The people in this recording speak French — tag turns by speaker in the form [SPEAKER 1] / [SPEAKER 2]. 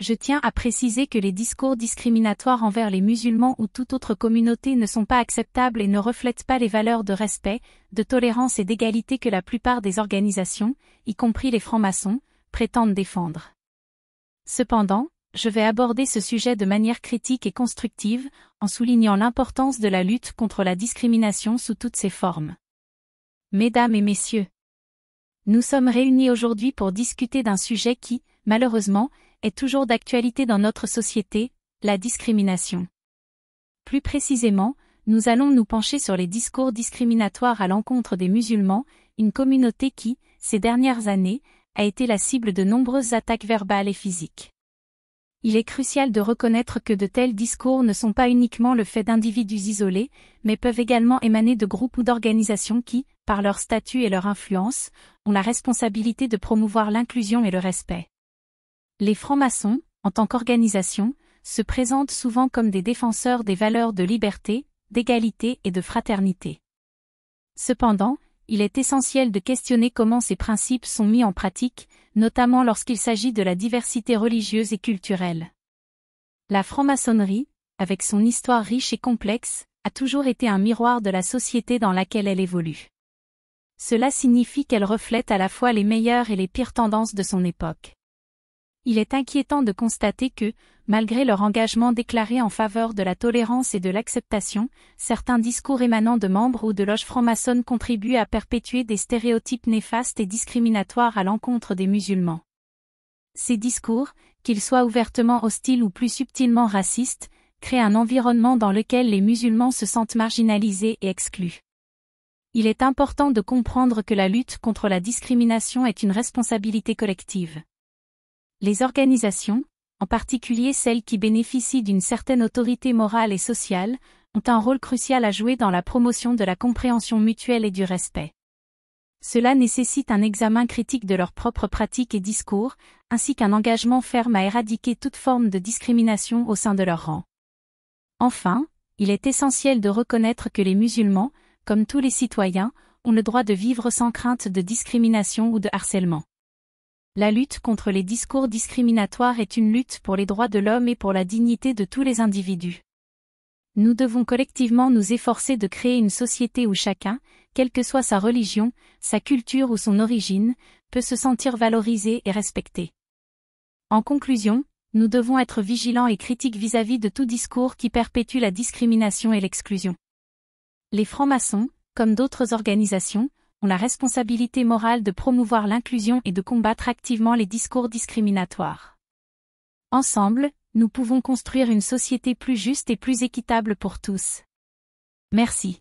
[SPEAKER 1] je tiens à préciser que les discours discriminatoires envers les musulmans ou toute autre communauté ne sont pas acceptables et ne reflètent pas les valeurs de respect, de tolérance et d'égalité que la plupart des organisations, y compris les francs-maçons, prétendent défendre. Cependant, je vais aborder ce sujet de manière critique et constructive, en soulignant l'importance de la lutte contre la discrimination sous toutes ses formes. Mesdames et messieurs, nous sommes réunis aujourd'hui pour discuter d'un sujet qui, malheureusement, est toujours d'actualité dans notre société, la discrimination. Plus précisément, nous allons nous pencher sur les discours discriminatoires à l'encontre des musulmans, une communauté qui, ces dernières années, a été la cible de nombreuses attaques verbales et physiques. Il est crucial de reconnaître que de tels discours ne sont pas uniquement le fait d'individus isolés, mais peuvent également émaner de groupes ou d'organisations qui, par leur statut et leur influence, ont la responsabilité de promouvoir l'inclusion et le respect. Les francs-maçons, en tant qu'organisation, se présentent souvent comme des défenseurs des valeurs de liberté, d'égalité et de fraternité. Cependant, il est essentiel de questionner comment ces principes sont mis en pratique, notamment lorsqu'il s'agit de la diversité religieuse et culturelle. La franc-maçonnerie, avec son histoire riche et complexe, a toujours été un miroir de la société dans laquelle elle évolue. Cela signifie qu'elle reflète à la fois les meilleures et les pires tendances de son époque. Il est inquiétant de constater que, malgré leur engagement déclaré en faveur de la tolérance et de l'acceptation, certains discours émanant de membres ou de loges franc-maçonnes contribuent à perpétuer des stéréotypes néfastes et discriminatoires à l'encontre des musulmans. Ces discours, qu'ils soient ouvertement hostiles ou plus subtilement racistes, créent un environnement dans lequel les musulmans se sentent marginalisés et exclus. Il est important de comprendre que la lutte contre la discrimination est une responsabilité collective. Les organisations, en particulier celles qui bénéficient d'une certaine autorité morale et sociale, ont un rôle crucial à jouer dans la promotion de la compréhension mutuelle et du respect. Cela nécessite un examen critique de leurs propres pratiques et discours, ainsi qu'un engagement ferme à éradiquer toute forme de discrimination au sein de leurs rangs. Enfin, il est essentiel de reconnaître que les musulmans, comme tous les citoyens, ont le droit de vivre sans crainte de discrimination ou de harcèlement. La lutte contre les discours discriminatoires est une lutte pour les droits de l'homme et pour la dignité de tous les individus. Nous devons collectivement nous efforcer de créer une société où chacun, quelle que soit sa religion, sa culture ou son origine, peut se sentir valorisé et respecté. En conclusion, nous devons être vigilants et critiques vis-à-vis de tout discours qui perpétue la discrimination et l'exclusion. Les francs-maçons, comme d'autres organisations, ont la responsabilité morale de promouvoir l'inclusion et de combattre activement les discours discriminatoires. Ensemble, nous pouvons construire une société plus juste et plus équitable pour tous. Merci.